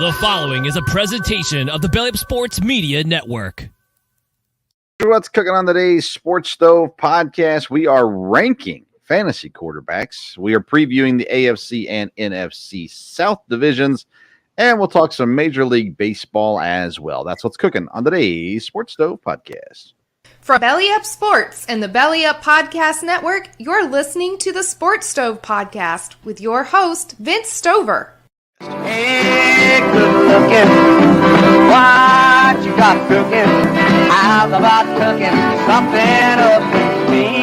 The following is a presentation of the Belly Up Sports Media Network. What's cooking on today's Sports Stove podcast? We are ranking fantasy quarterbacks. We are previewing the AFC and NFC South divisions, and we'll talk some Major League Baseball as well. That's what's cooking on today's Sports Stove podcast. From Belly Up Sports and the Belly Up Podcast Network, you're listening to the Sports Stove Podcast with your host, Vince Stover. Hey, good looking, what you got cooking? How's about cooking something up with me?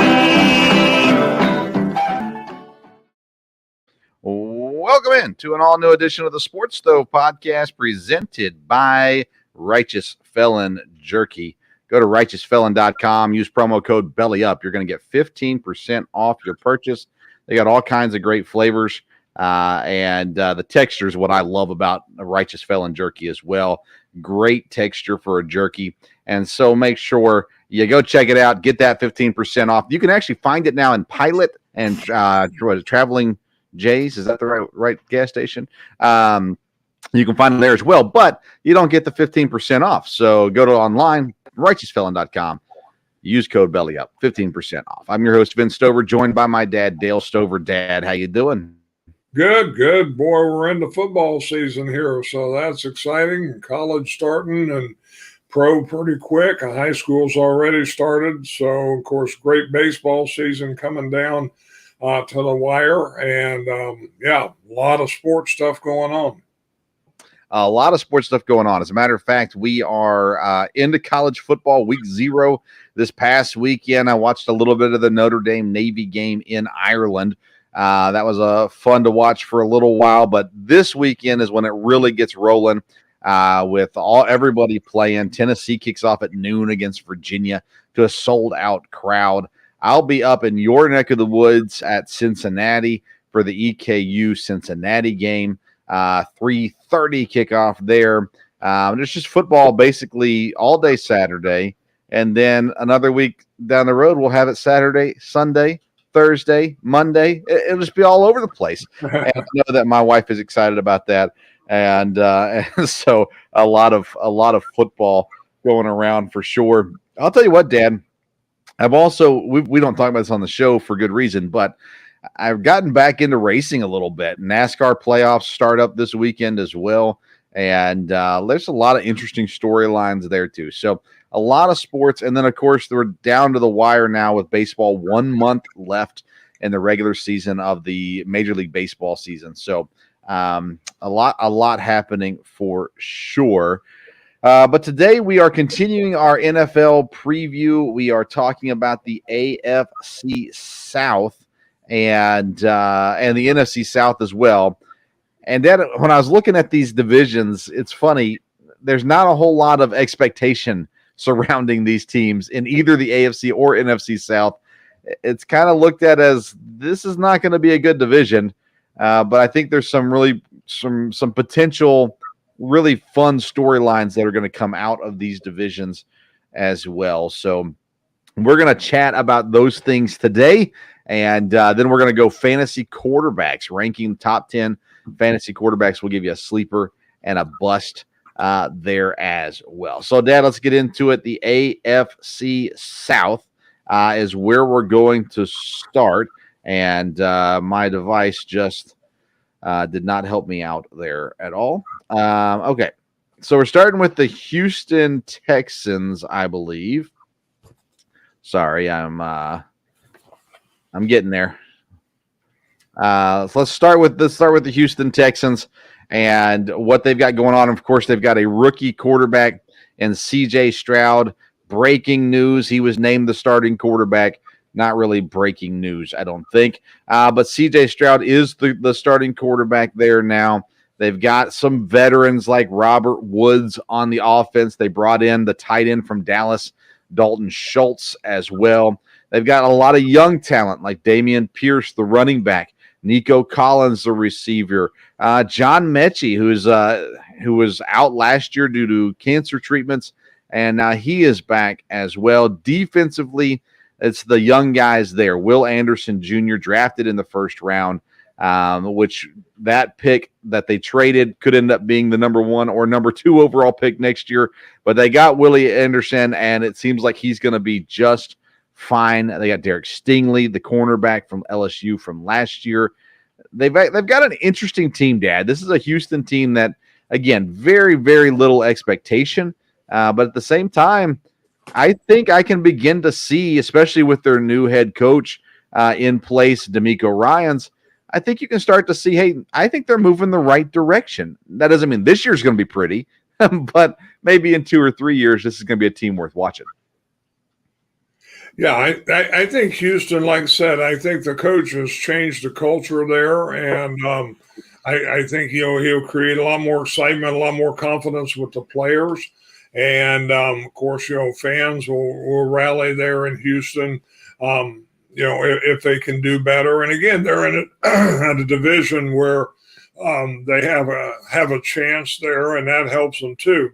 Welcome in to an all-new edition of the Sports Stove podcast presented by Righteous Felon Jerky. Go to righteousfelon.com, use promo code BELLYUP. You're going to get 15% off your purchase. They got all kinds of great flavors, and the texture is what I love about the Righteous Felon Jerky as well. Great texture for a jerky, and so make sure you go check it out. Get that 15% off. You can actually find it now in Pilot and Traveling J's. Is that the right gas station? You can find it there as well, but you don't get the 15% off. So go to online, righteousfelon.com. Use code BELLYUP, 15% off. I'm your host, Vince Stover, joined by my dad, Dale Stover. Dad, how you doing? Good. Boy, we're into football season here, so that's exciting. College starting and pro pretty quick. High school's already started, so, of course, great baseball season coming down to the wire. And, a lot of sports stuff going on. A lot of sports stuff going on. As a matter of fact, we are into college football week 0 this past weekend. I watched a little bit of the Notre Dame Navy game in Ireland. That was fun to watch for a little while, but this weekend is when it really gets rolling with everybody playing. Tennessee kicks off at noon against Virginia to a sold-out crowd. I'll be up in your neck of the woods at Cincinnati for the EKU Cincinnati game. 3:30 kickoff there. There's just football basically all day Saturday, and then another week down the road we'll have it Saturday, Sunday, Thursday, Monday. It'll just be all over the place. And I know that my wife is excited about that, and so a lot of football going around for sure. I'll tell you what, Dad. I've also we don't talk about this on the show for good reason, but I've gotten back into racing a little bit. NASCAR playoffs start up this weekend as well, and there's a lot of interesting storylines there too. So a lot of sports, and then of course we're down to the wire now with baseball. 1 month left in the regular season of the Major League Baseball season. So a lot happening for sure. But today we are continuing our NFL preview. We are talking about the AFC South and the NFC South as well. And then when I was looking at these divisions, it's funny. There's not a whole lot of expectation surrounding these teams in either the AFC or NFC South. It's kind of looked at as this is not going to be a good division, but I think there's some potential really fun storylines that are going to come out of these divisions as well. So we're going to chat about those things today. And then we're going to go fantasy quarterbacks, ranking top 10 fantasy quarterbacks. We'll give you a sleeper and a bust there as well. So, Dad, let's get into it. The AFC South is where we're going to start. And my device just did not help me out there at all. Okay, so we're starting with the Houston Texans, I believe. Sorry, I'm getting there. So let's start with the Houston Texans and what they've got going on. Of course, they've got a rookie quarterback in C.J. Stroud. Breaking news: he was named the starting quarterback. Not really breaking news, I don't think. But C.J. Stroud is the starting quarterback there now. They've got some veterans like Robert Woods on the offense. They brought in the tight end from Dallas, Dalton Schultz, as well. They've got a lot of young talent like Dameon Pierce, the running back, Nico Collins, the receiver, John Mechie, who was out last year due to cancer treatments, and now he is back as well. Defensively, it's the young guys there. Will Anderson Jr., drafted in the first round. which that pick that they traded could end up being the number 1 or number 2 overall pick next year. But they got Willie Anderson, and it seems like he's going to be just fine. They got Derek Stingley, the cornerback from LSU from last year. They've got an interesting team, Dad. This is a Houston team that, again, very, very little expectation. But at the same time, I think I can begin to see, especially with their new head coach in place, DeMeco Ryans, I think you can start to see, hey, I think they're moving the right direction. That doesn't mean this year's going to be pretty, but maybe in 2 or 3 years, this is going to be a team worth watching. Yeah, I think Houston, like I said, I think the coach has changed the culture there, and I think he'll create a lot more excitement, a lot more confidence with the players, and of course, fans will rally there in Houston. If they can do better, and again, they're in a division where they have a chance there, and that helps them too.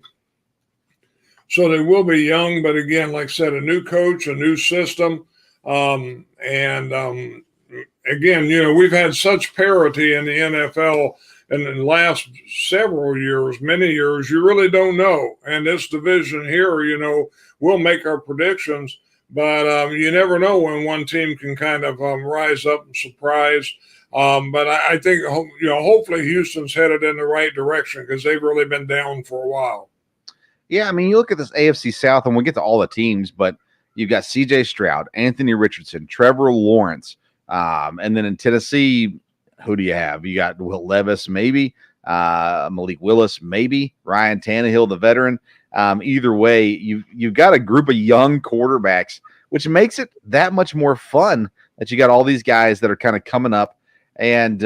So they will be young, but again, like I said, a new coach, a new system. Again, we've had such parity in the NFL in the last several years, many years, you really don't know. And this division here, we'll make our predictions, but you never know when one team can kind of rise up and surprise. But I think, hopefully Houston's headed in the right direction because they've really been down for a while. Yeah, I mean, you look at this AFC South, and we'll get to all the teams, but you've got C.J. Stroud, Anthony Richardson, Trevor Lawrence, and then in Tennessee, who do you have? You got Will Levis, maybe, Malik Willis, maybe, Ryan Tannehill, the veteran. Either way, you've got a group of young quarterbacks, which makes it that much more fun that you got all these guys that are kind of coming up. And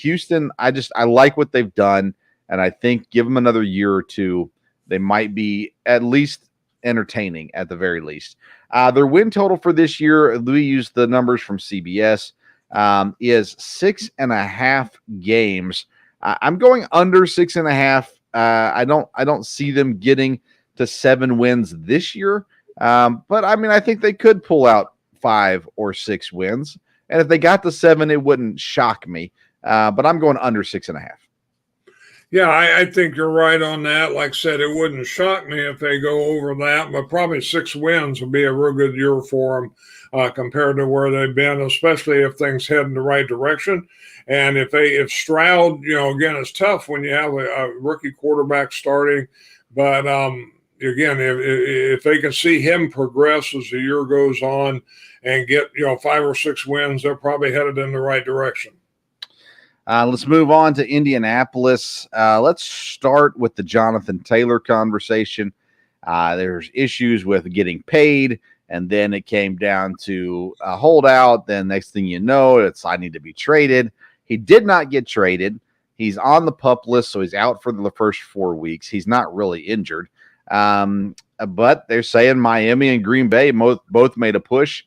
Houston, I like what they've done, and I think give them another year or two, they might be at least entertaining at the very least. Their win total for this year, Louis used the numbers from CBS, is 6.5 games. I'm going under 6.5. I don't see them getting to 7 wins this year. But I mean, I think they could pull out 5 or 6 wins. And if they got to 7, it wouldn't shock me. But I'm going under 6.5. Yeah, I think you're right on that. Like I said, it wouldn't shock me if they go over that, but probably 6 wins would be a real good year for them compared to where they've been, especially if things head in the right direction. And if Stroud, again, it's tough when you have a rookie quarterback starting, but again, if they can see him progress as the year goes on and get 5 or 6 wins, they're probably headed in the right direction. Let's move on to Indianapolis. Let's start with the Jonathan Taylor conversation. There's issues with getting paid, and then it came down to a holdout. Then next thing you know, it's I need to be traded. He did not get traded. He's on the PUP list, so he's out for the first 4 weeks. He's not really injured. But they're saying Miami and Green Bay both made a push.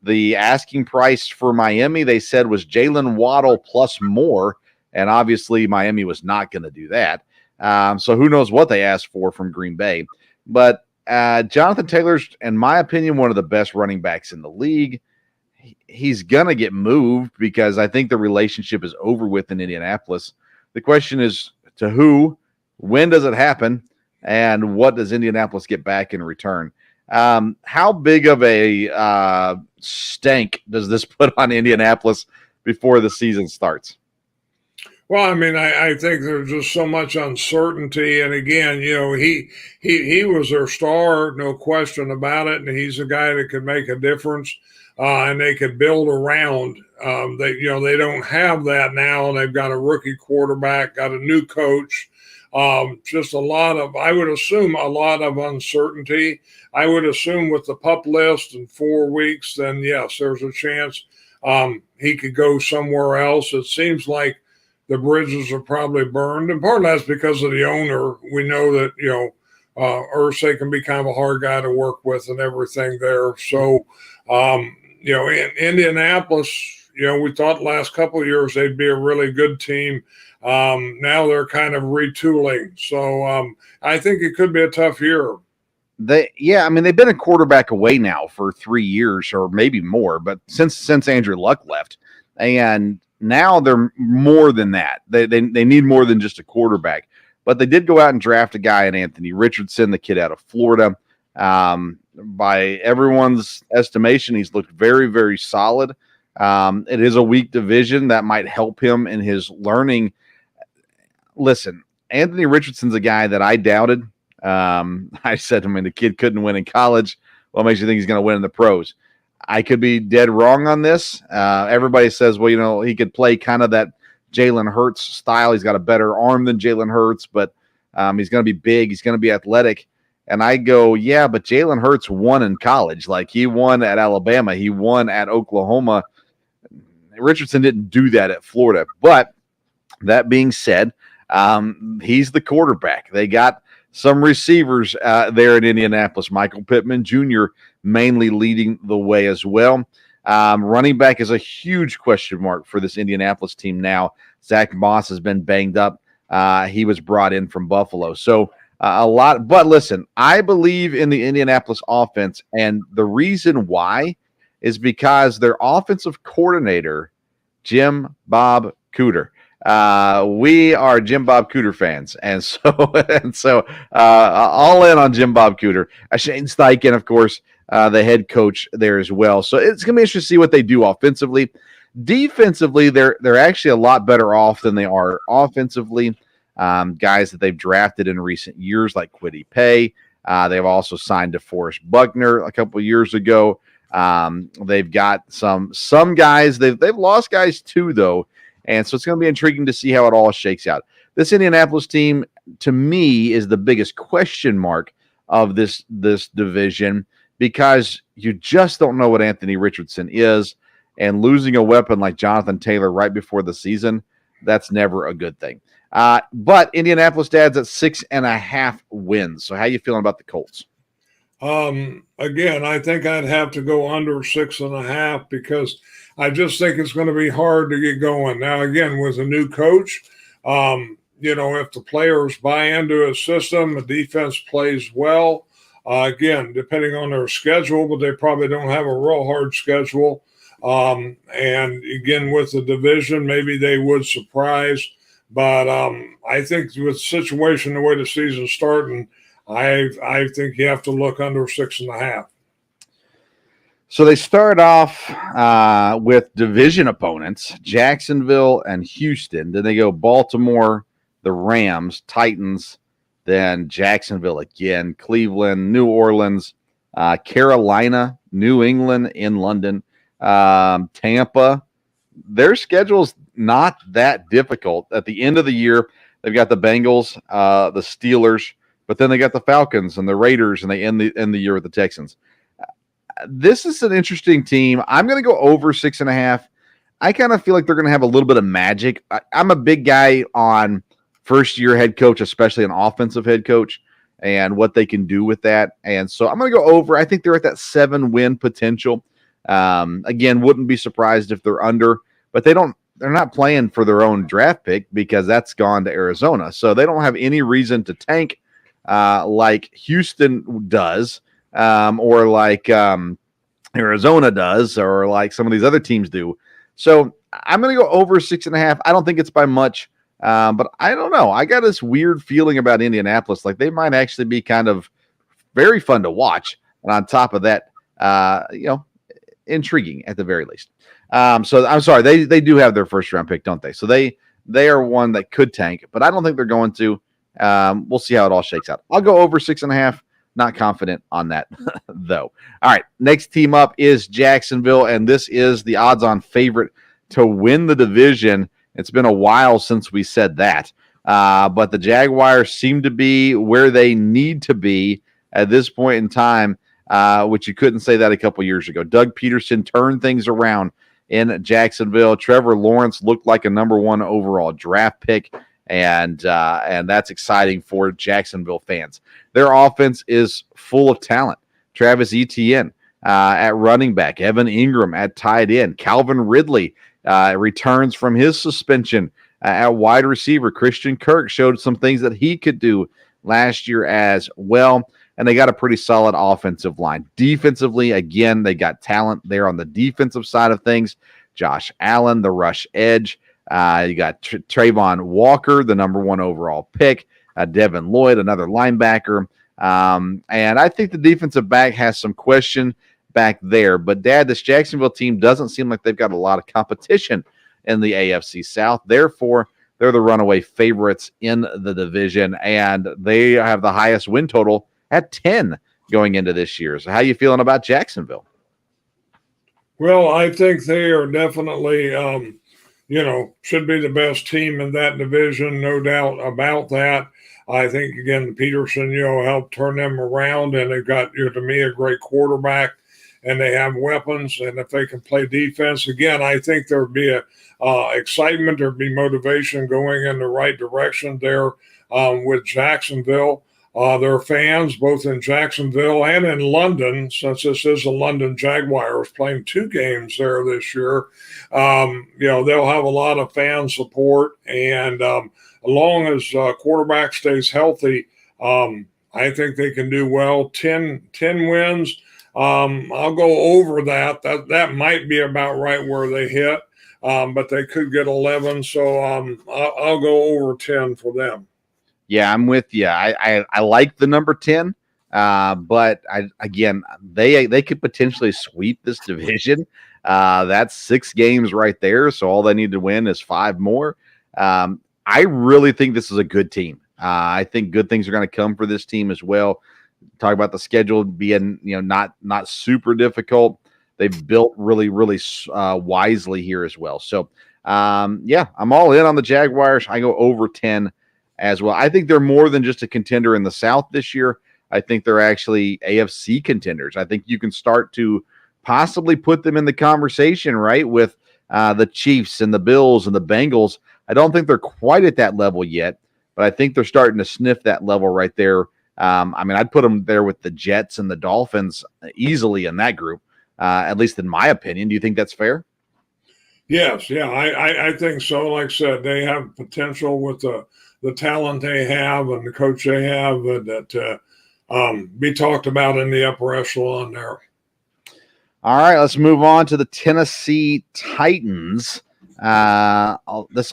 The asking price for Miami, they said, was Jalen Waddle plus more, and obviously Miami was not going to do that. So who knows what they asked for from Green Bay. But Jonathan Taylor's, in my opinion, one of the best running backs in the league. He's going to get moved because I think the relationship is over with in Indianapolis. The question is to who, when does it happen, and what does Indianapolis get back in return? How big of a stank does this put on Indianapolis before the season starts? Well, I mean, I think there's just so much uncertainty. And again, he was their star, no question about it. And he's a guy that could make a difference and they could build around. They don't have that now. And they've got a rookie quarterback, got a new coach. Just I would assume a lot of uncertainty. I would assume with the PUP list in 4 weeks, then yes, there's a chance he could go somewhere else. It seems like the bridges are probably burned, and part of that's because of the owner. We know that, Irsay can be kind of a hard guy to work with and everything there. So, in Indianapolis, we thought the last couple of years they'd be a really good team. Now they're kind of retooling. So I think it could be a tough year. They've been a quarterback away now for 3 years or maybe more, but since Andrew Luck left. And Now they're more than that. They need more than just a quarterback. But they did go out and draft a guy in Anthony Richardson, the kid out of Florida. By everyone's estimation, he's looked very, very solid. It is a weak division that might help him in his learning. Listen, Anthony Richardson's a guy that I doubted. I said, the kid couldn't win in college. What makes you think he's going to win in the pros? I could be dead wrong on this. Everybody says, well, he could play kind of that Jalen Hurts style. He's got a better arm than Jalen Hurts, but he's going to be big. He's going to be athletic. And I go, yeah, but Jalen Hurts won in college. Like, he won at Alabama. He won at Oklahoma. Richardson didn't do that at Florida. But that being said, he's the quarterback. They got some receivers there in Indianapolis. Michael Pittman Jr. mainly leading the way as well. Running back is a huge question mark for this Indianapolis team now. Zach Moss has been banged up. He was brought in from Buffalo. So a lot. But listen, I believe in the Indianapolis offense, and the reason why is because their offensive coordinator, Jim Bob Cooter. We are Jim Bob Cooter fans, and so all in on Jim Bob Cooter. Shane Steichen, of course, the head coach there as well. So it's going to be interesting to see what they do offensively. Defensively, they're actually a lot better off than they are offensively. Guys that they've drafted in recent years, like Kwity Paye. They've also signed DeForest Buckner a couple of years ago. They've got some guys. They've lost guys too, though. And so it's going to be intriguing to see how it all shakes out. This Indianapolis team, to me, is the biggest question mark of this division, because you just don't know what Anthony Richardson is. And losing a weapon like Jonathan Taylor right before the season, that's never a good thing. But Indianapolis Dad's at 6.5 wins. So how you feeling about the Colts? Again, I think I'd have to go under 6.5 because I just think it's going to be hard to get going. Now, again, with a new coach, if the players buy into a system, the defense plays well, again, depending on their schedule, but they probably don't have a real hard schedule. And again, with the division, maybe they would surprise. But I think with the situation, the way the season's starting, I think you have to look under 6.5. So they start off with division opponents, Jacksonville and Houston. Then they go Baltimore, the Rams, Titans, then Jacksonville again, Cleveland, New Orleans, Carolina, New England in London, Tampa. Their schedule's not that difficult. At the end of the year, they've got the Bengals, the Steelers, but then they got the Falcons and the Raiders, and they end the year with the Texans. This is an interesting team. I'm going to go over 6.5. I kind of feel like they're going to have a little bit of magic. I'm a big guy on first-year head coach, especially an offensive head coach, and what they can do with that. And so I'm going to go over. I think they're at that 7-win potential. Again, wouldn't be surprised if they're under, but they're not playing for their own draft pick because that's gone to Arizona. So they don't have any reason to tank like Houston does, or like Arizona does, or like some of these other teams do. So I'm going to go over 6.5. I don't think it's by much, but I don't know. I got this weird feeling about Indianapolis. Like they might actually be kind of very fun to watch. And on top of that, intriguing at the very least. So I'm sorry, they do have their first round pick, don't they? So they are one that could tank, but I don't think they're going to. We'll see how it all shakes out. I'll go over 6.5. Not confident on that, though. All right, next team up is Jacksonville, and this is the odds-on favorite to win the division. It's been a while since we said that, but the Jaguars seem to be where they need to be at this point in time, which you couldn't say that a couple years ago. Doug Peterson turned things around in Jacksonville. Trevor Lawrence looked like a number 1 overall draft pick, and that's exciting for Jacksonville fans. Their offense is full of talent. Travis Etienne at running back, Evan Ingram at tight end, Calvin Ridley returns from his suspension at wide receiver. Christian Kirk showed some things that he could do last year as well, and they got a pretty solid offensive line. Defensively, again, they got talent there on the defensive side of things. Josh Allen, the rush edge. You got Trayvon Walker, the number 1 overall pick. Devin Lloyd, another linebacker. And I think the defensive back has some question back there. But, Dad, this Jacksonville team doesn't seem like they've got a lot of competition in the AFC South. Therefore, they're the runaway favorites in the division, and they have the highest win total at 10 going into this year. So how are you feeling about Jacksonville? Well, I think they are definitely, should be the best team in that division, no doubt about that. I think, again, Peterson, helped turn them around, and they've got, to me, a great quarterback, and they have weapons, and if they can play defense, again, I think there'd be a excitement, there'd be motivation going in the right direction there with Jacksonville. Their fans, both in Jacksonville and in London, since this is the London Jaguars playing 2 games there this year, they'll have a lot of fan support. And as long as quarterback stays healthy, I think they can do well. 10 wins. I'll go over that. That might be about right where they hit, but they could get 11. So I'll go over 10 for them. Yeah, I'm with you. I like the number 10, but they could potentially sweep this division. That's 6 games right there, so all they need to win is 5 more. I really think this is a good team. I think good things are going to come for this team as well. Talk about the schedule being not super difficult. They've built really wisely here as well. So I'm all in on the Jaguars. I go over 10. As well. I think they're more than just a contender in the South this year. I think they're actually AFC contenders. I think you can start to possibly put them in the conversation, right, with the Chiefs and the Bills and the Bengals. I don't think they're quite at that level yet, but I think they're starting to sniff that level right there. I'd put them there with the Jets and the Dolphins easily in that group, at least in my opinion. Do you think that's fair? Yes, yeah, I think so. Like I said, they have potential with the talent they have and the coach they have that be talked about in the upper echelon there. All right, let's move on to the Tennessee Titans. This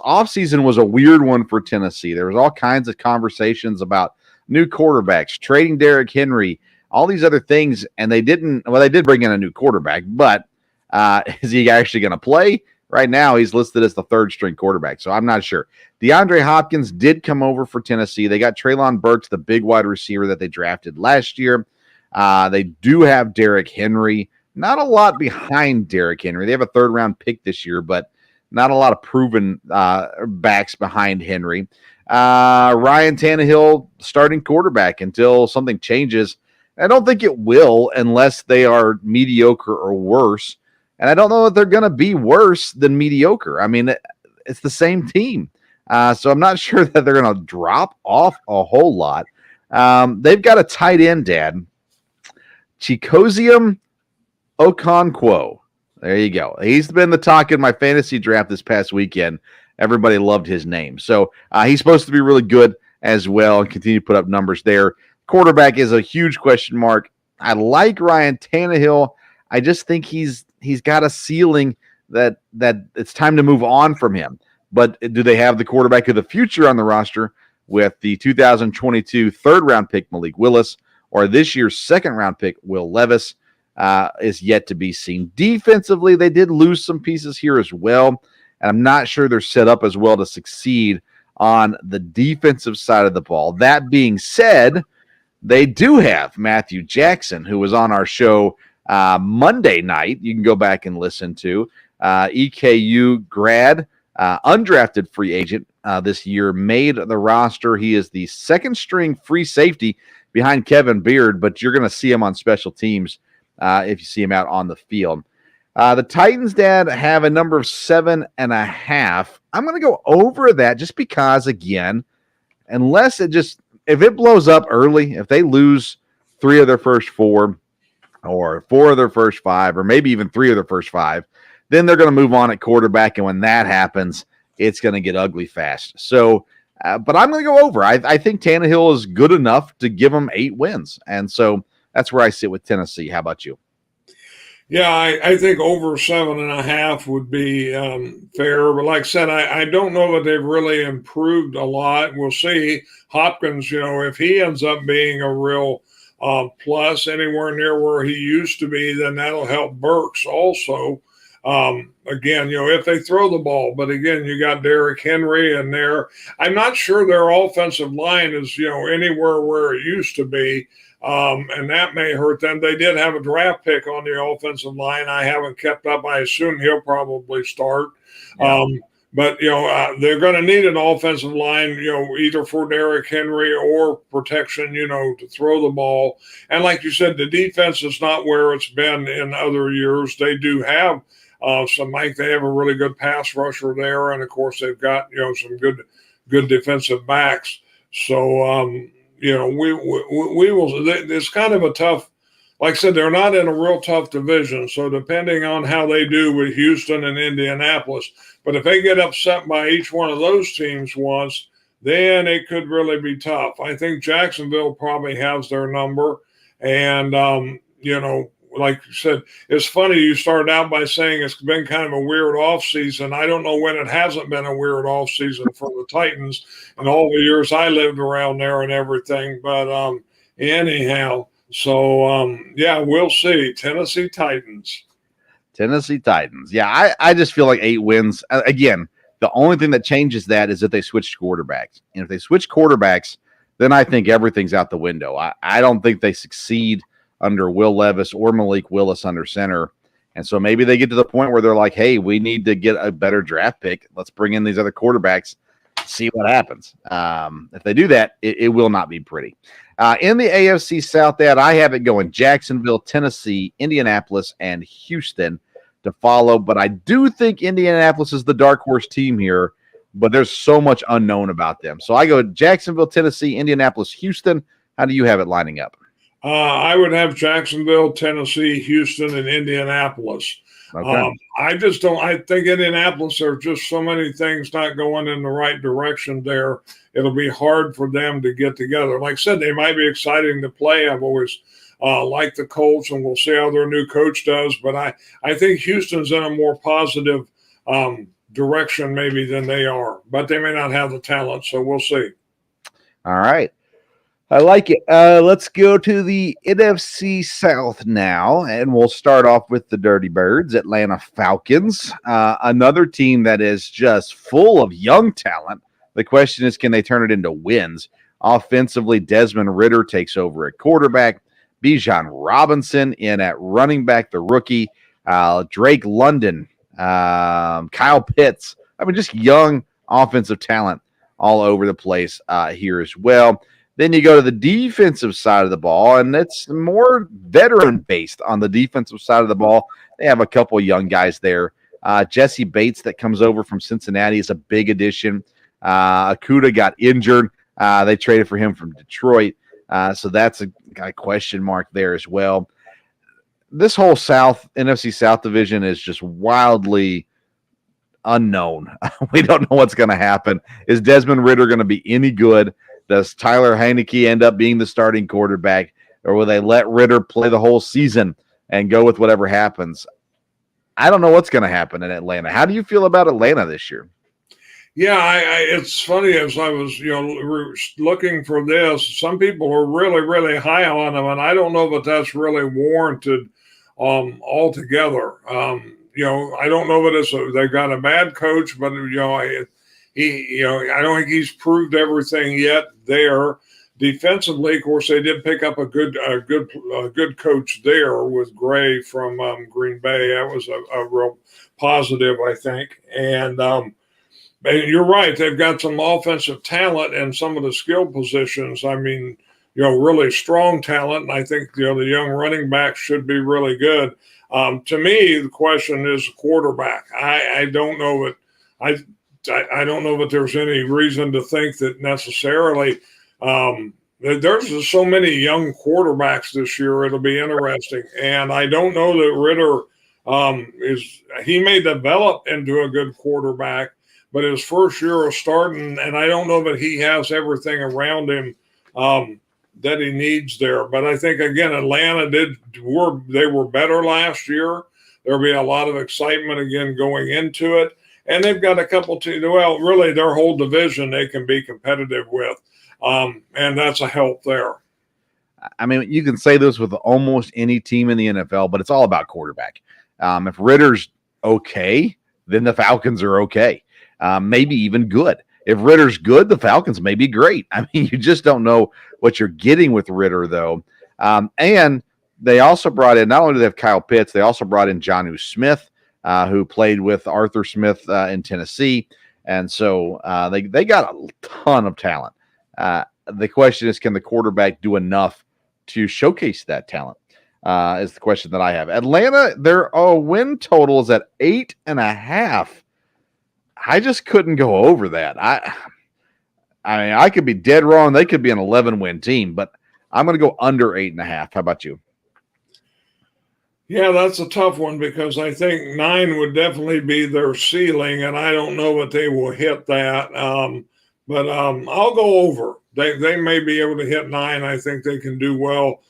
offseason was a weird one for Tennessee. There was all kinds of conversations about new quarterbacks, trading Derrick Henry, all these other things, and they did bring in a new quarterback, but is he actually going to play? Right now, he's listed as the 3rd-string quarterback, so I'm not sure. DeAndre Hopkins did come over for Tennessee. They got Treylon Burks, the big wide receiver that they drafted last year. They do have Derrick Henry. Not a lot behind Derrick Henry. They have a 3rd-round pick this year, but not a lot of proven backs behind Henry. Ryan Tannehill, starting quarterback until something changes. I don't think it will unless they are mediocre or worse. And I don't know if they're going to be worse than mediocre. I mean, it's the same team. So I'm not sure that they're going to drop off a whole lot. They've got a tight end, Dad. Chikosium Okonkwo. There you go. He's been the talk in my fantasy draft this past weekend. Everybody loved his name. So he's supposed to be really good as well and continue to put up numbers there. Quarterback is a huge question mark. I like Ryan Tannehill. I just think he's got a ceiling that it's time to move on from him. But do they have the quarterback of the future on the roster with the 2022 3rd-round pick Malik Willis or this year's 2nd-round pick Will Levis? Is yet to be seen. Defensively, they did lose some pieces here as well, and I'm not sure they're set up as well to succeed on the defensive side of the ball. That being said, they do have Matthew Jackson, who was on our show Monday night. You can go back and listen to EKU grad, undrafted free agent this year, made the roster. He is the 2nd-string free safety behind Kevin Beard, but you're going to see him on special teams if you see him out on the field. The Titans, Dad, have a number of 7.5. I'm going to go over that just because, again, unless if it blows up early, if they lose 3 of their first 4 or 4 of their first 5 or maybe even 3 of their first 5, then they're going to move on at quarterback. And when that happens, it's going to get ugly fast. So, but I'm going to go over. I think Tannehill is good enough to give them 8 wins. And so that's where I sit with Tennessee. How about you? Yeah, I think over 7.5 would be fair. But like I said, I don't know that they've really improved a lot. We'll see. Hopkins, if he ends up being a real plus anywhere near where he used to be, then that'll help Burks also. Again, if they throw the ball, but again, you got Derrick Henry in there. I'm not sure their offensive line is, anywhere where it used to be. And that may hurt them. They did have a draft pick on the offensive line. I haven't kept up. I assume he'll probably start. Yeah. But they're going to need an offensive line, either for Derrick Henry or protection, to throw the ball. And like you said, the defense is not where it's been in other years. They do have they have a really good pass rusher there, and of course they've got some good defensive backs. So we will. It's kind of a tough. Like I said, they're not in a real tough division. So depending on how they do with Houston and Indianapolis, but if they get upset by each one of those teams once, then it could really be tough. I think Jacksonville probably has their number, and like you said, it's funny you started out by saying it's been kind of a weird offseason. I don't know when it hasn't been a weird offseason for the Titans in all the years I lived around there and everything. But anyhow, so we'll see. Tennessee Titans. Yeah, I just feel like 8 wins. Again, the only thing that changes that is if they switch quarterbacks. And if they switch quarterbacks, then I think everything's out the window. I don't think they succeed under Will Levis or Malik Willis under center. And so maybe they get to the point where they're like, hey, we need to get a better draft pick. Let's bring in these other quarterbacks, see what happens. If they do that, it will not be pretty. In the AFC South, I have it going Jacksonville, Tennessee, Indianapolis, and Houston to follow. But I do think Indianapolis is the dark horse team here, but there's so much unknown about them. So I go Jacksonville, Tennessee, Indianapolis, Houston. How do you have it lining up? I would have Jacksonville, Tennessee, Houston, and Indianapolis. Okay. I just don't. I think Indianapolis, there are just so many things not going in the right direction there. It'll be hard for them to get together. Like I said, they might be exciting to play. I've always liked the Colts, and we'll see how their new coach does. But I think Houston's in a more positive direction maybe than they are. But they may not have the talent, so we'll see. All right. I like it. Let's go to the NFC South now, and we'll start off with the Dirty Birds, Atlanta Falcons, another team that is just full of young talent. The question is, can they turn it into wins? Offensively, Desmond Ridder takes over at quarterback, Bijan Robinson in at running back, the rookie, Drake London, Kyle Pitts. I mean, just young offensive talent all over the place here as well. Then you go to the defensive side of the ball, and it's more veteran-based on the defensive side of the ball. They have a couple young guys there. Jesse Bates that comes over from Cincinnati is a big addition. Okudah got injured. They traded for him from Detroit. So that's a question mark there as well. This whole NFC South division is just wildly unknown. We don't know what's going to happen. Is Desmond Ridder going to be any good? Does Tyler Heineke end up being the starting quarterback, or will they let Ridder play the whole season and go with whatever happens? I don't know what's going to happen in Atlanta. How do you feel about Atlanta this year? Yeah, it's funny as I was, looking for this. Some people are really, really high on them, and I don't know that that's really warranted altogether. I don't know that they've got a bad coach, but I don't think he's proved everything yet there. Defensively, of course, they did pick up a good coach there with Gray from Green Bay. That was a real positive, I think. And you're right; they've got some offensive talent and some of the skill positions. I mean, really strong talent, and I think the young running backs should be really good. To me, the question is quarterback. I don't know that I don't know that there's any reason to think that necessarily there's just so many young quarterbacks this year. It'll be interesting. And I don't know that Ridder he may develop into a good quarterback, but his first year of starting, and I don't know that he has everything around him that he needs there. But I think, again, Atlanta they were better last year. There'll be a lot of excitement again going into it. And they've got a couple teams, well, really their whole division they can be competitive with. And that's a help there. I mean, you can say this with almost any team in the NFL, but it's all about quarterback. If Ritter's okay, then the Falcons are okay, maybe even good. If Ritter's good, the Falcons may be great. I mean, you just don't know what you're getting with Ritter, though. And they also brought in, not only do they have Kyle Pitts, they also brought in Jonnu Smith, who played with Arthur Smith in Tennessee. And so they got a ton of talent. The question is, can the quarterback do enough to showcase that talent? Is the question that I have. Atlanta, their win total is at 8.5. I just couldn't go over that. I mean, I could be dead wrong. They could be an 11-win team, but I'm going to go under 8.5. How about you? Yeah, that's a tough one because I think 9 would definitely be their ceiling, and I don't know if they will hit that. But I'll go over. They may be able to hit 9. I think they can do well.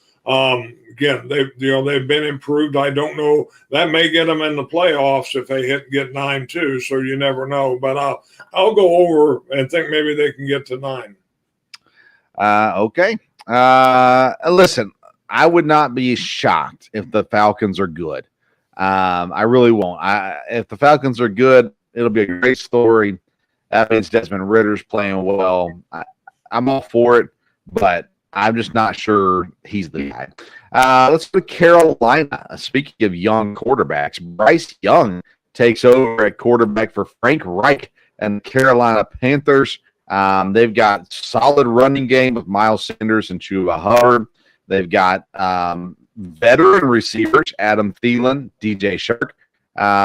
Again, they've been improved. I don't know. That may get them in the playoffs if they get 9 too. So you never know. But I'll go over and think maybe they can get to 9. Okay. Listen, I would not be shocked if the Falcons are good. I really won't. If the Falcons are good, it'll be a great story. That means Desmond Ritter's playing well. I'm all for it, but I'm just not sure he's the guy. Let's go to Carolina. Speaking of young quarterbacks, Bryce Young takes over at quarterback for Frank Reich and the Carolina Panthers. They've got solid running game with Miles Sanders and Chuba Hubbard. They've got veteran receivers, Adam Thielen, DJ Shark.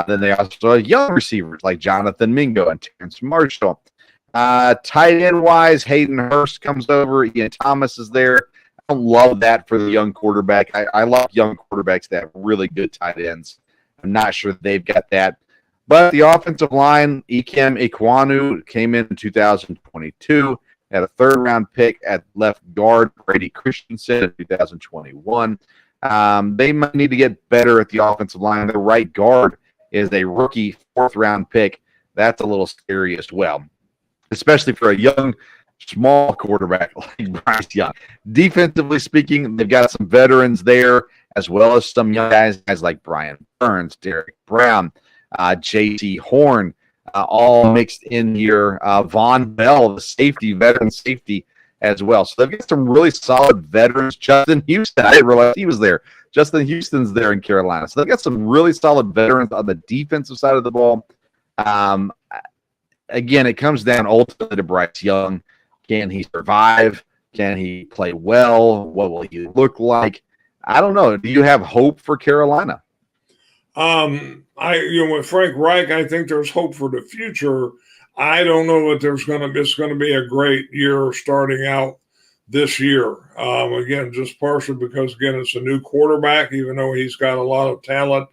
Then they also have young receivers like Jonathan Mingo and Terrence Marshall. Tight end wise, Hayden Hurst comes over. Ian Thomas is there. I don't love that for the young quarterback. I love young quarterbacks that have really good tight ends. I'm not sure they've got that. But the offensive line, Ikem Ekwonu came in 2022. Had a third-round pick at left guard, Brady Christensen in 2021. They might need to get better at the offensive line. The right guard is a rookie fourth-round pick. That's a little scary as well, especially for a young, small quarterback like Bryce Young. Defensively speaking, they've got some veterans there, as well as some young guys like Brian Burns, Derek Brown, J.C. Horn, all mixed in here. Von Bell, the veteran safety as well. So they've got some really solid veterans. Justin Houston, I didn't realize he was there. Justin Houston's there in Carolina. So they've got some really solid veterans on the defensive side of the ball. Again, it comes down ultimately to Bryce Young. Can he survive? Can he play well? What will he look like? I don't know. Do you have hope for Carolina? With Frank Reich, I think there's hope for the future. I don't know if it's going to be a great year starting out this year. Again, just partially because, again, it's a new quarterback, even though he's got a lot of talent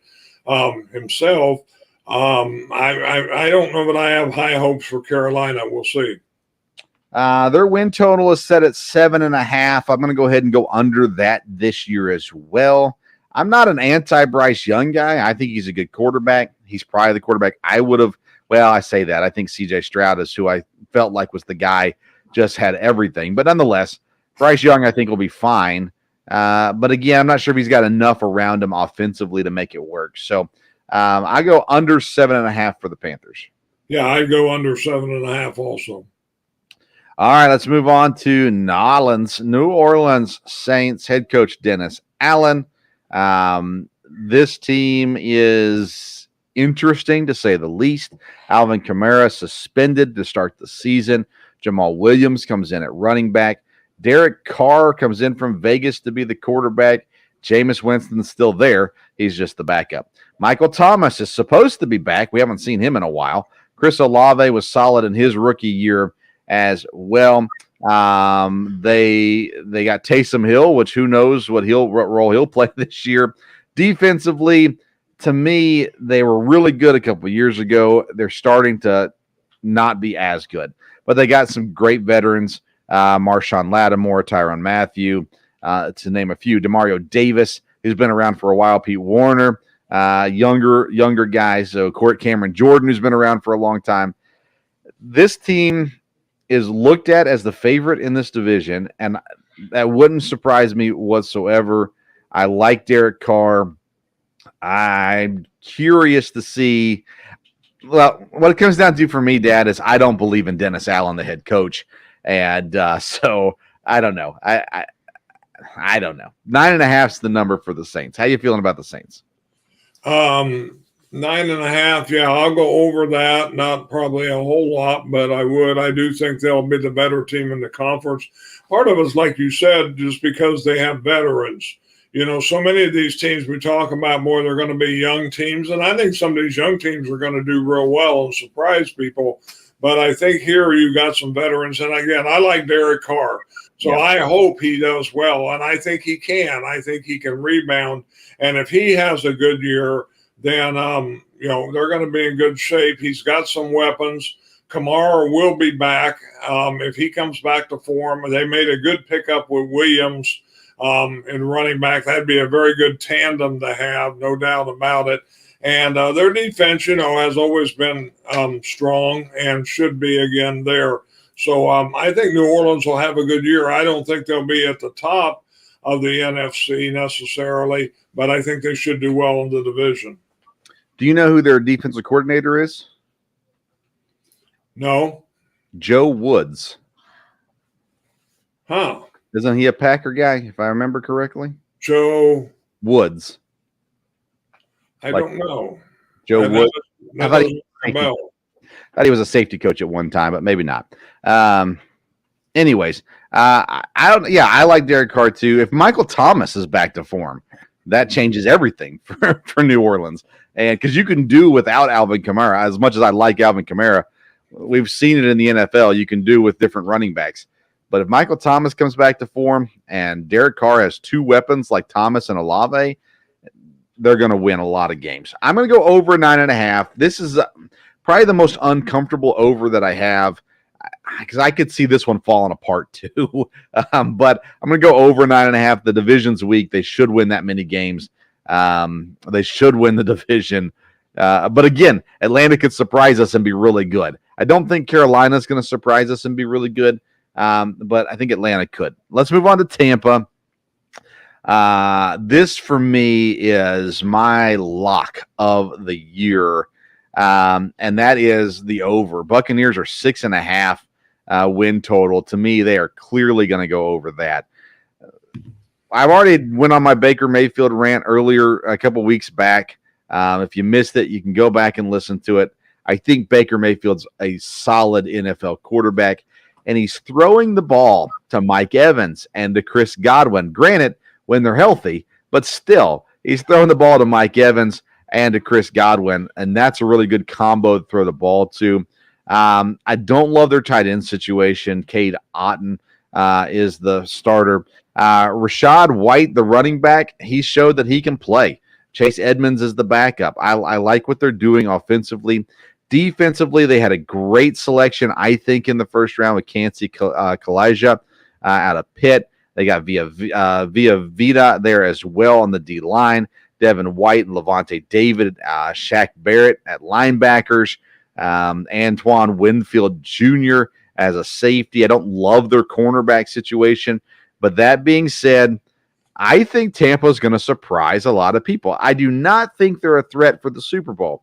himself. I don't know that I have high hopes for Carolina. We'll see. Their win total is set at 7.5. I'm going to go ahead and go under that this year as well. I'm not an anti-Bryce Young guy. I think he's a good quarterback. He's probably the quarterback I would have. Well, I say that. I think C.J. Stroud is who I felt like was the guy, just had everything. But nonetheless, Bryce Young I think will be fine. But again, I'm not sure if he's got enough around him offensively to make it work. So I go under 7.5 for the Panthers. Yeah, I go under 7.5 also. All right, let's move on to New Orleans Saints head coach Dennis Allen. This team is interesting to say the least. Alvin Kamara suspended to start the season. Jamal Williams comes in at running back. Derek Carr comes in from Vegas to be the quarterback. Jameis Winston's still there. He's just the backup. Michael Thomas is supposed to be back. We haven't seen him in a while. Chris Olave was solid in his rookie year as well. They got Taysom Hill, which who knows what role he'll play this year. Defensively, to me, they were really good a couple of years ago. They're starting to not be as good, but they got some great veterans. Marshawn Lattimore, Tyrann Mathieu, to name a few. Demario Davis, who's been around for a while. Pete Warner, younger guys. So Court Cameron Jordan, who's been around for a long time. This team is looked at as the favorite in this division, and that wouldn't surprise me whatsoever. I like Derek Carr. I'm curious to see. Well, what it comes down to for me, Dad, is I don't believe in Dennis Allen, the head coach, and so I don't know. I don't know. 9.5 is the number for the Saints. How you feeling about the Saints? 9.5. Yeah, I'll go over that. Not probably a whole lot, but I would. I do think they'll be the better team in the conference. Part of it's, like you said, just because they have veterans. You know, so many of these teams we talk about more, they're going to be young teams. And I think some of these young teams are going to do real well and surprise people. But I think here you got some veterans. And again, I like Derek Carr. So yeah. I hope he does well. And I think he can. I think he can rebound. And if he has a good year, then, you know, they're going to be in good shape. He's got some weapons. Kamara will be back. If he comes back to form, they made a good pickup with Williams in running back. That'd be a very good tandem to have, no doubt about it. And their defense, you know, has always been strong and should be again there. So I think New Orleans will have a good year. I don't think they'll be at the top of the NFC necessarily, but I think they should do well in the division. Do you know who their defensive coordinator is? No. Joe Woods. Huh. Isn't he a Packer guy, if I remember correctly? Joe Woods. I don't know. Joe Woods. I thought he was a safety coach at one time, but maybe not. Anyways, I like Derek Carr too. If Michael Thomas is back to form, that changes everything for New Orleans. And because you can do without Alvin Kamara, as much as I like Alvin Kamara, we've seen it in the NFL. You can do with different running backs. But if Michael Thomas comes back to form and Derek Carr has two weapons like Thomas and Olave, they're going to win a lot of games. I'm going to go over 9.5. This is probably the most uncomfortable over that I have because I could see this one falling apart too. But I'm going to go over 9.5. The division's weak. They should win that many games. They should win the division. But again, Atlanta could surprise us and be really good. I don't think Carolina's going to surprise us and be really good. But I think Atlanta could. Let's move on to Tampa. This for me is my lock of the year. And that is the over. Buccaneers are 6.5 win total. To me, they are clearly going to go over that. I've already went on my Baker Mayfield rant earlier a couple weeks back. If you missed it, you can go back and listen to it. I think Baker Mayfield's a solid NFL quarterback, and he's throwing the ball to Mike Evans and to Chris Godwin. Granted, when they're healthy, but still, he's throwing the ball to Mike Evans and to Chris Godwin, and that's a really good combo to throw the ball to. I don't love their tight end situation. Cade Otton is the starter. Rashad White, the running back, he showed that he can play. Chase Edmonds is the backup. I like what they're doing offensively. Defensively, they had a great selection, I think, in the first round with Kancey Kalija out of Pitt. They got Via Vita there as well on the D-line. Devin White and Levante David, Shaq Barrett at linebackers, Antoine Winfield Jr. as a safety. I don't love their cornerback situation, but that being said, I think Tampa is going to surprise a lot of people. I do not think they're a threat for the Super Bowl,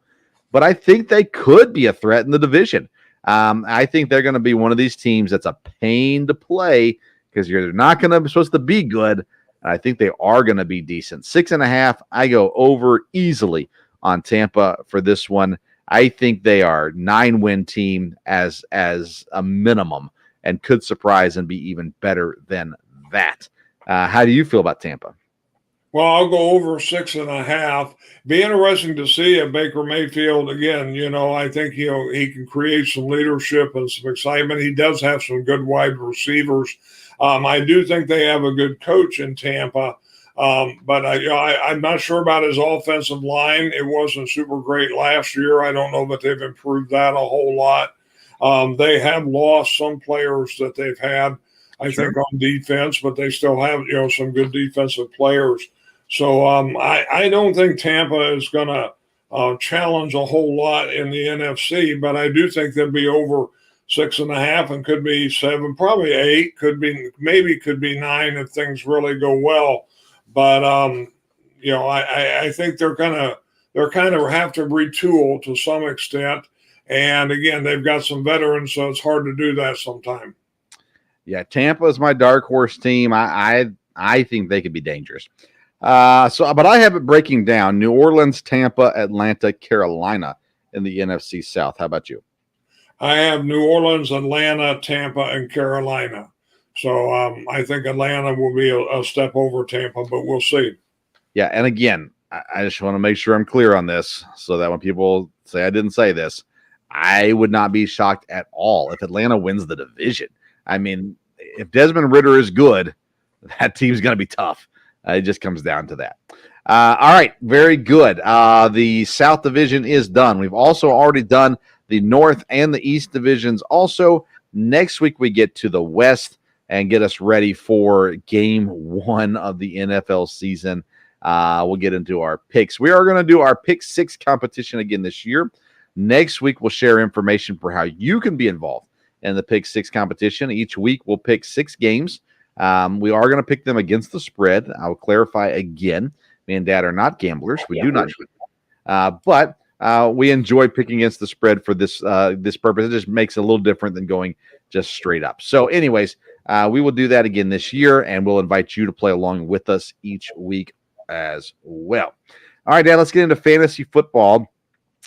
but I think they could be a threat in the division. I think they're going to be one of these teams that's a pain to play because you're not going to be supposed to be good. And I think they are going to be decent. 6.5, I go over easily on Tampa for this one. I think they are 9-win team as a minimum and could surprise and be even better than that. How do you feel about Tampa? Well, I'll go over 6.5. Be interesting to see if Baker Mayfield again. You know, I think he can create some leadership and some excitement. He does have some good wide receivers. I do think they have a good coach in Tampa, but I'm not sure about his offensive line. It wasn't super great last year. I don't know that they've improved that a whole lot. They have lost some players that they've had. I think, on defense, but they still have, some good defensive players. So I don't think Tampa is going to challenge a whole lot in the NFC, but I do think they'll be over 6.5 and could be 7, probably 8, could be 9 if things really go well. But I think they're kind of have to retool to some extent. And again, they've got some veterans, so it's hard to do that sometime. Yeah, Tampa is my dark horse team. I think they could be dangerous. But I have it breaking down: New Orleans, Tampa, Atlanta, Carolina in the NFC South. How about you? I have New Orleans, Atlanta, Tampa, and Carolina. So I think Atlanta will be a step over Tampa, but we'll see. Yeah, and again, I just want to make sure I'm clear on this so that when people say I didn't say this, I would not be shocked at all if Atlanta wins the division. I mean, if Desmond Ridder is good, that team's going to be tough. It just comes down to that. All right, very good. The South Division is done. We've also already done the North and the East divisions. Also, next week we get to the West and get us ready for Game 1 of the NFL season. We'll get into our picks. We are going to do our Pick 6 competition again this year. Next week, we'll share information for how you can be involved in the Pick 6 competition. Each week, we'll pick 6 games. We are going to pick them against the spread. I will clarify again. Me and Dad are not gamblers. We do not. But we enjoy picking against the spread for this purpose. It just makes it a little different than going just straight up. So anyways, we will do that again this year, and we'll invite you to play along with us each week as well. All right, Dad, let's get into fantasy football.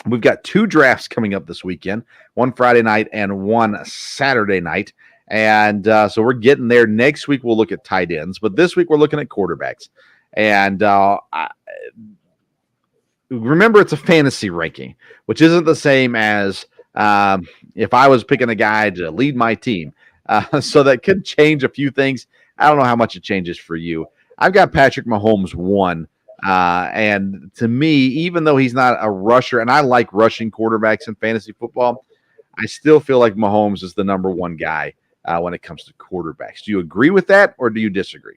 We've got 2 drafts coming up this weekend, one Friday night and one Saturday night. And so we're getting there. Next week, we'll look at tight ends. But this week, we're looking at quarterbacks. And remember, it's a fantasy ranking, which isn't the same as if I was picking a guy to lead my team. So that could change a few things. I don't know how much it changes for you. I've got Patrick Mahomes 1. And to me, even though he's not a rusher, and I like rushing quarterbacks in fantasy football, I still feel like Mahomes is the number 1 guy when it comes to quarterbacks. Do you agree with that, or do you disagree?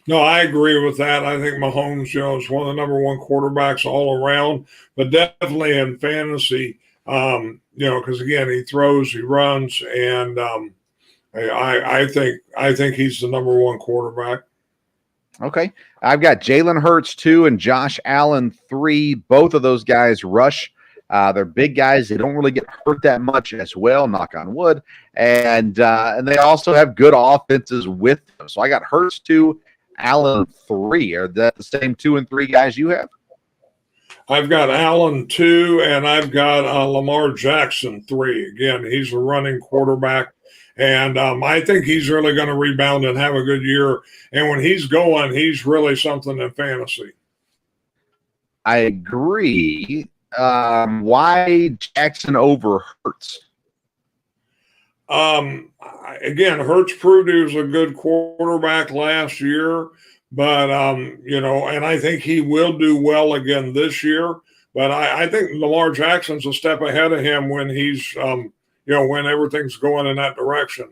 No, I agree with that. I think Mahomes, is one of the number 1 quarterbacks all around, but definitely in fantasy, because again, he throws, he runs, and I think he's the number 1 quarterback. Okay. I've got Jalen Hurts 2 and Josh Allen 3. Both of those guys rush. They're big guys. They don't really get hurt that much as well, knock on wood. And they also have good offenses with them. So I got Hurts 2, Allen 3. Are that the same 2 and 3 guys you have? I've got Allen 2, and I've got Lamar Jackson 3. Again, he's a running quarterback. And I think he's really going to rebound and have a good year. And when he's going, he's really something in fantasy. I agree. Why Jackson over Hurts? Again, Hurts proved he was a good quarterback last year. But, and I think he will do well again this year. But I think Lamar Jackson's a step ahead of him when he's when everything's going in that direction.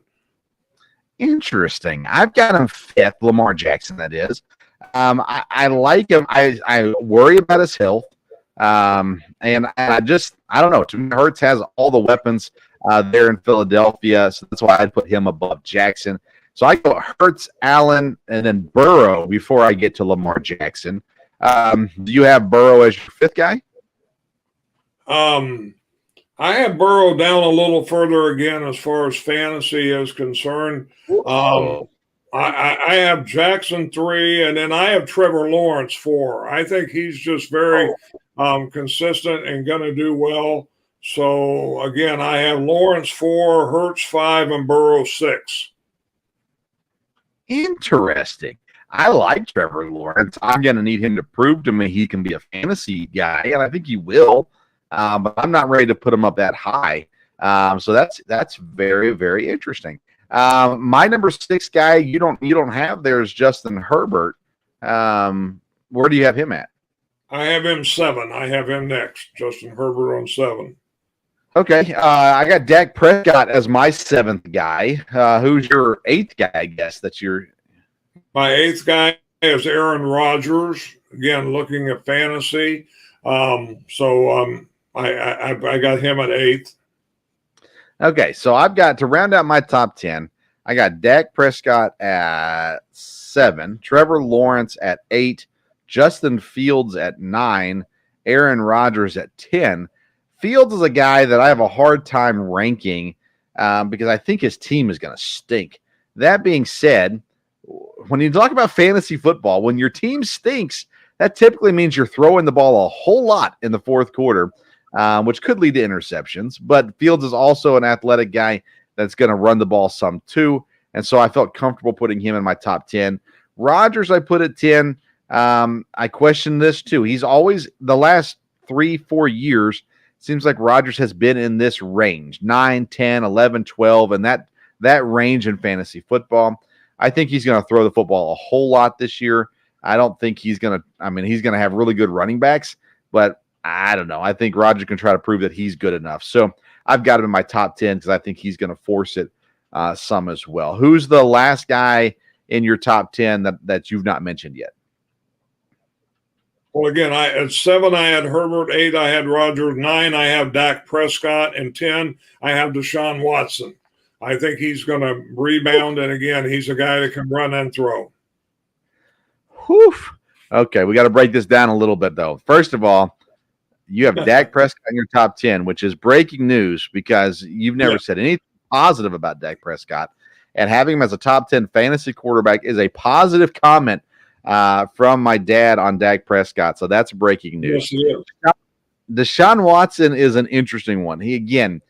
Interesting. I've got him 5th, Lamar Jackson, that is. I like him. I worry about his health. And I don't know. To me, Hurts has all the weapons there in Philadelphia, so that's why I'd put him above Jackson. So I go Hurts, Allen, and then Burrow before I get to Lamar Jackson. Do you have Burrow as your 5th guy? I have Burrow down a little further again as far as fantasy is concerned. I have Jackson 3, and then I have Trevor Lawrence 4. I think he's just very consistent and going to do well. So, again, I have Lawrence 4, Hurts 5, and Burrow 6. Interesting. I like Trevor Lawrence. I'm going to need him to prove to me he can be a fantasy guy, and I think he will. But I'm not ready to put him up that high. So that's very, very interesting. My number 6 guy you don't have there is Justin Herbert. Where do you have him at? I have him 7. I have him next. Justin Herbert on 7. Okay, I got Dak Prescott as my 7th guy. Who's your 8th guy, I guess, that's your... My 8th guy is Aaron Rodgers. Again, looking at fantasy. I got him at 8th. Okay, so I've got, to round out my top 10, I got Dak Prescott at 7, Trevor Lawrence at 8, Justin Fields at 9, Aaron Rodgers at 10. Fields is a guy that I have a hard time ranking because I think his team is going to stink. That being said, when you talk about fantasy football, when your team stinks, that typically means you're throwing the ball a whole lot in the fourth quarter, which could lead to interceptions. But Fields is also an athletic guy that's going to run the ball some too. And so I felt comfortable putting him in my top 10. Rodgers, I put at 10. I question this too. He's always, the last 3-4 years, seems like Rodgers has been in this range, 9, 10, 11, 12, and that range in fantasy football. I think he's going to throw the football a whole lot this year. I don't think he's going to, he's going to have really good running backs, but I don't know. I think Rodgers can try to prove that he's good enough. So I've got him in my top 10 because I think he's going to force it some as well. Who's the last guy in your top 10 that you've not mentioned yet? Well, again, at 7, I had Herbert. 8, I had Rodgers. 9, I have Dak Prescott. And 10, I have Deshaun Watson. I think he's going to rebound. And again, he's a guy that can run and throw. Whew. Okay, we got to break this down a little bit, though. First of all, you have Dak Prescott in your top 10, which is breaking news because you've never said anything positive about Dak Prescott. And having him as a top 10 fantasy quarterback is a positive comment from my dad on Dak Prescott. So that's breaking news. Yes, Deshaun Watson is an interesting one. He, again,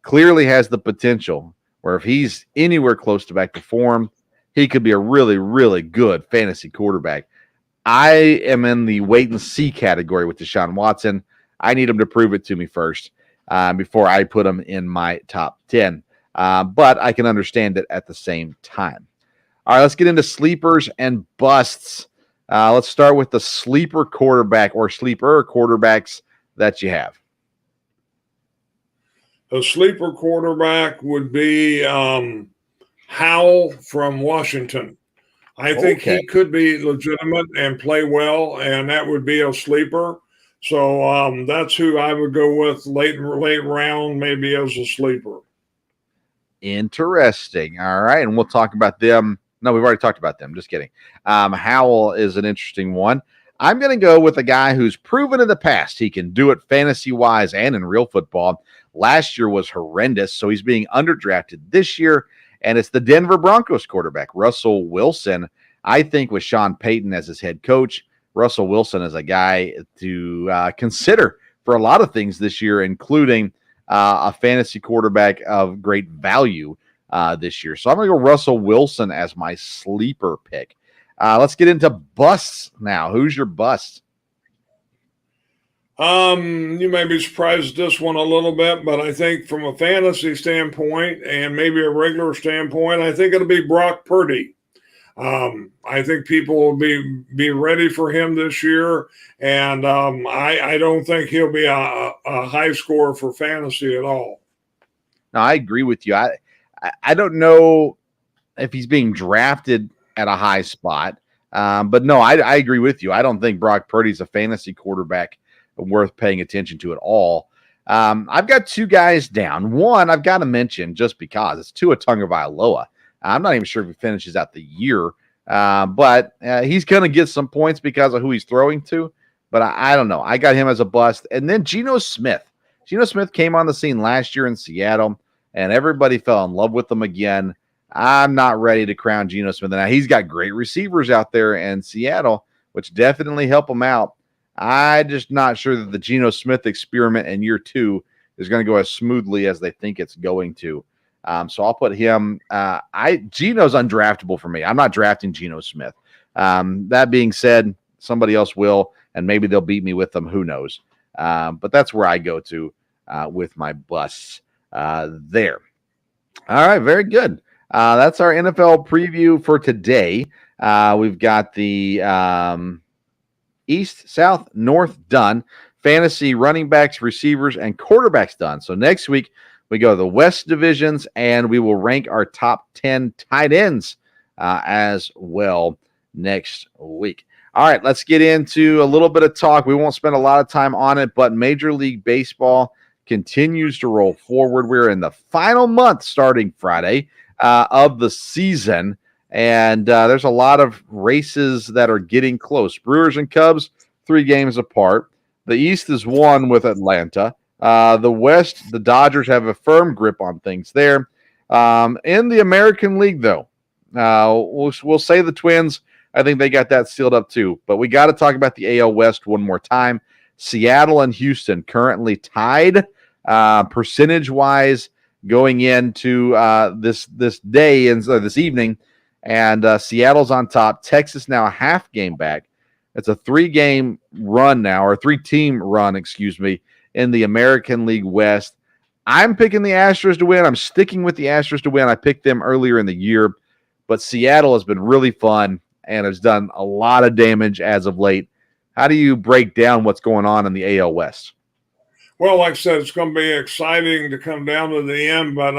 clearly has the potential where if he's anywhere close to back to form, he could be a really, really good fantasy quarterback. I am in the wait and see category with Deshaun Watson. I need him to prove it to me first before I put him in my top 10. But I can understand it at the same time. All right, let's get into sleepers and busts. Let's start with the sleeper quarterback or sleeper quarterbacks that you have. A sleeper quarterback would be Howell from Washington. I think he could be legitimate and play well, and that would be a sleeper. So that's who I would go with late round, maybe as a sleeper. Interesting. All right, and we'll talk about them. No, we've already talked about them. Just kidding. Howell is an interesting one. I'm going to go with a guy who's proven in the past he can do it fantasy-wise and in real football. Last year was horrendous, so he's being underdrafted this year, and it's the Denver Broncos quarterback, Russell Wilson. I think with Sean Payton as his head coach, Russell Wilson is a guy to consider for a lot of things this year, including a fantasy quarterback of great value this year. So I'm going to go Russell Wilson as my sleeper pick. Let's get into busts now. Who's your bust? You may be surprised at this one a little bit, but I think from a fantasy standpoint and maybe a regular standpoint, I think it'll be Brock Purdy. I think people will be ready for him this year, and I don't think he'll be a high scorer for fantasy at all. No, I agree with you. I don't know if he's being drafted at a high spot, but no, I agree with you. I don't think Brock Purdy's a fantasy quarterback worth paying attention to at all. I've got 2 guys down. One I've got to mention just because it's Tua Tagovailoa. I'm not even sure if he finishes out the year, but he's going to get some points because of who he's throwing to. But I don't know. I got him as a bust. And then Geno Smith. Geno Smith came on the scene last year in Seattle, and everybody fell in love with him again. I'm not ready to crown Geno Smith. Now, he's got great receivers out there in Seattle, which definitely help him out. I'm just not sure that the Geno Smith experiment in year 2 is going to go as smoothly as they think it's going to. So I'll put him. Geno's undraftable for me. I'm not drafting Geno Smith. That being said, somebody else will, and maybe they'll beat me with them. Who knows? But that's where I go to with my busts there. All right, very good. That's our NFL preview for today. We've got the East, South, North done. fantasy running backs, receivers, and quarterbacks done. So next week, we go to the West divisions, and we will rank our top 10 tight ends as well next week. All right, let's get into a little bit of talk. We won't spend a lot of time on it, but Major League Baseball continues to roll forward. We're in the final month starting Friday of the season, and there's a lot of races that are getting close. Brewers and Cubs, 3 games apart. The East is 1 with Atlanta. The West, the Dodgers have a firm grip on things there. In the American League, though, we'll say the Twins, I think they got that sealed up too. But we got to talk about the AL West one more time. Seattle and Houston currently tied percentage-wise going into this day and this evening. And Seattle's on top. Texas now a half game back. It's a 3-game run now, or 3-team run, in the American League West. I'm picking the Astros to win. I'm sticking with the Astros to win. I picked them earlier in the year. But Seattle has been really fun and has done a lot of damage as of late. How do you break down what's going on in the AL West? Well, like I said, it's going to be exciting to come down to the end, but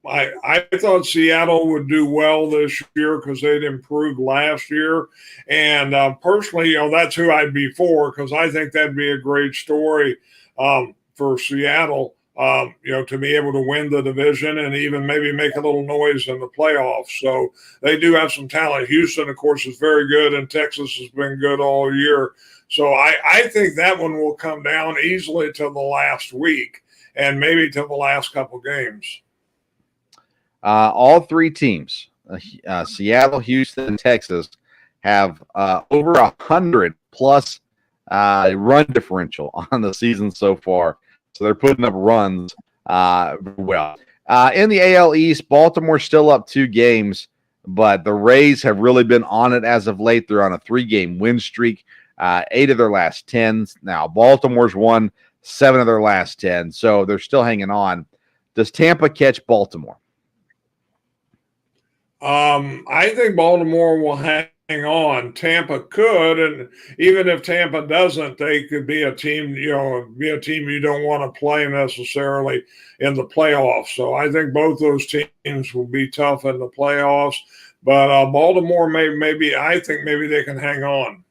I thought Seattle would do well this year because they'd improved last year. And personally, that's who I'd be for, because I think that'd be a great story for Seattle, to be able to win the division and even maybe make a little noise in the playoffs. So they do have some talent. Houston, of course, is very good, and Texas has been good all year. So I think that one will come down easily to the last week and maybe to the last couple games. All 3 teams, Seattle, Houston, and Texas, have over 100+ run differential on the season so far. So they're putting up runs well. In the AL East, Baltimore's still up 2 games, but the Rays have really been on it as of late. They're on a 3-game win streak, 8 of their last 10. Now, Baltimore's won 7 of their last 10, so they're still hanging on. Does Tampa catch Baltimore? I think Baltimore will hang on. Tampa could, and even if Tampa doesn't, they could be a team, you don't want to play necessarily in the playoffs. So I think both those teams will be tough in the playoffs. But Baltimore I think maybe they can hang on.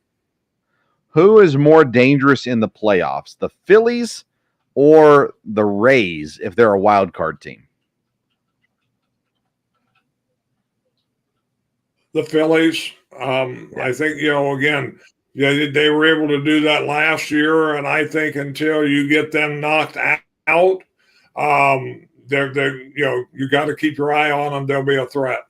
Who is more dangerous in the playoffs, the Phillies or the Rays, if they're a wild card team? The Phillies. I think, again, they were able to do that last year, and I think until you get them knocked out, you got to keep your eye on them. They'll be a threat.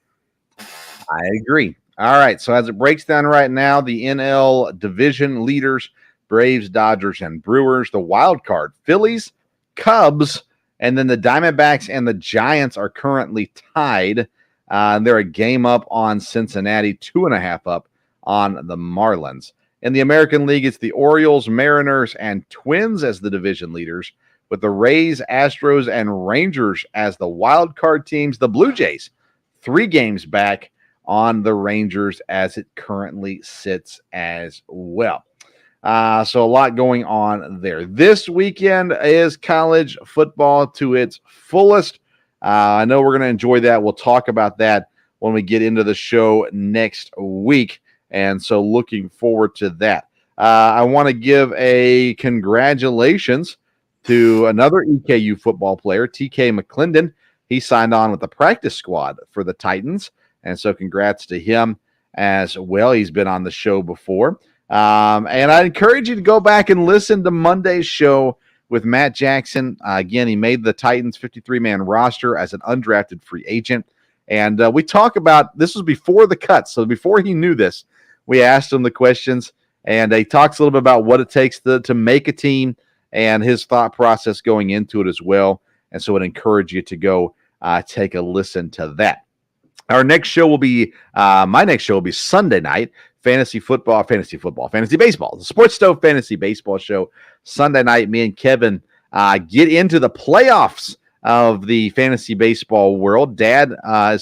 I agree. All right, so as it breaks down right now, the NL division leaders, Braves, Dodgers, and Brewers. The wild card, Phillies, Cubs, and then the Diamondbacks and the Giants are currently tied. They're a game up on Cincinnati, 2.5 up on the Marlins. In the American League, it's the Orioles, Mariners, and Twins as the division leaders, with the Rays, Astros, and Rangers as the wild card teams. The Blue Jays, 3 games back on the Rangers as it currently sits as well. So a lot going on there. This weekend is college football to its fullest. I know we're going to enjoy that. We'll talk about that when we get into the show next week. And so looking forward to that. I want to give a congratulations to another EKU football player, TK McClendon. He signed on with the practice squad for the Titans. And so congrats to him as well. He's been on the show before. And I encourage you to go back and listen to Monday's show with Matt Jackson. Again, he made the Titans 53-man roster as an undrafted free agent. And we talk about, this was before the cut. So before he knew this, we asked him the questions. And he talks a little bit about what it takes to make a team and his thought process going into it as well. And so I'd encourage you to go take a listen to that. Our next show will be, my next show will be Sunday night, fantasy baseball, the Sports Stove Fantasy Baseball Show. Sunday night, me and Kevin get into the playoffs of the fantasy baseball world. Dad, I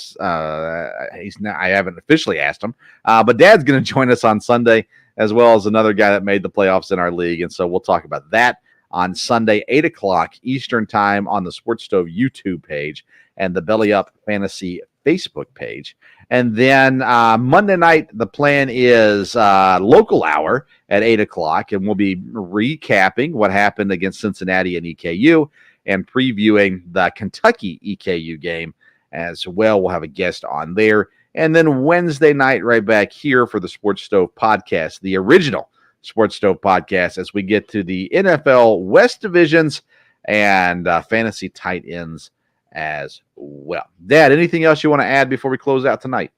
haven't officially asked him, but Dad's going to join us on Sunday as well as another guy that made the playoffs in our league. And so we'll talk about that on Sunday, 8 o'clock Eastern time on the Sports Stove YouTube page and the Belly Up Fantasy Facebook page. And then Monday night, the plan is local hour at 8 o'clock, and we'll be recapping what happened against Cincinnati and EKU and previewing the Kentucky EKU game as well. We'll have a guest on there. And then Wednesday night, right back here for the Sports Stove podcast, the original Sports Stove podcast, as we get to the NFL West divisions and fantasy tight ends as well. Dad, anything else you want to add before we close out tonight?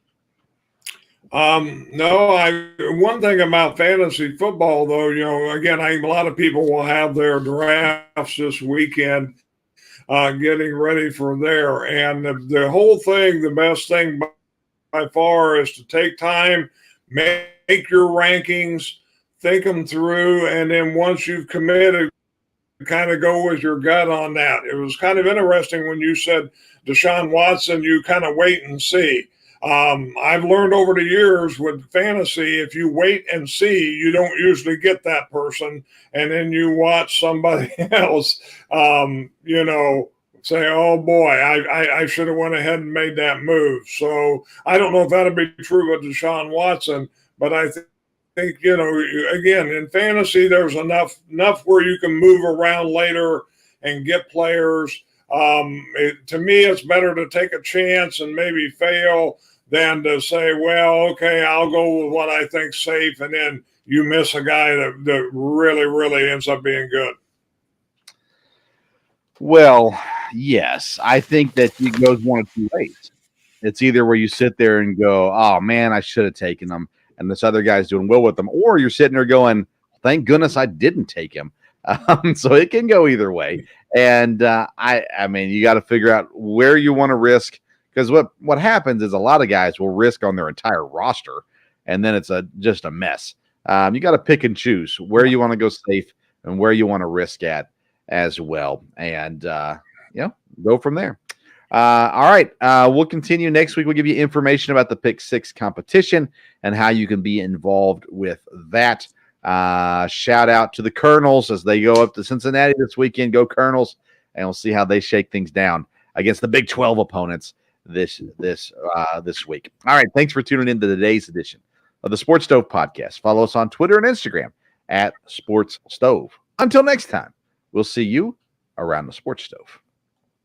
No, one thing about fantasy football, though, again, I think a lot of people will have their drafts this weekend, getting ready for there. And the whole thing, the best thing by far is to take time, make your rankings, think them through, and then once you've committed, kind of go with your gut on that. It was kind of interesting when you said Deshaun Watson, you kind of wait and see. I've learned over the years with fantasy, if you wait and see, you don't usually get that person. And then you watch somebody else, say, oh boy, I should have went ahead and made that move. So I don't know if that'll be true with Deshaun Watson, but I think, again, in fantasy, there's enough where you can move around later and get players. To me, it's better to take a chance and maybe fail than to say, well, okay, I'll go with what I think's safe, and then you miss a guy that really, really ends up being good. Well, yes, I think that it goes one of two ways. It's either where you sit there and go, oh, man, I should have taken him, and this other guy's doing well with them, or you're sitting there going, thank goodness I didn't take him. So it can go either way. And I mean, you got to figure out where you want to risk, because what happens is a lot of guys will risk on their entire roster, and then it's just a mess. You got to pick and choose where you want to go safe and where you want to risk at as well, and go from there. All right, we'll continue next week. We'll give you information about the Pick 6 competition and how you can be involved with that. Shout out to the Colonels as they go up to Cincinnati this weekend. Go Colonels, and we'll see how they shake things down against the Big 12 opponents this week. All right, thanks for tuning in to today's edition of the Sports Stove Podcast. Follow us on Twitter and Instagram at Sports Stove. Until next time, we'll see you around the Sports Stove.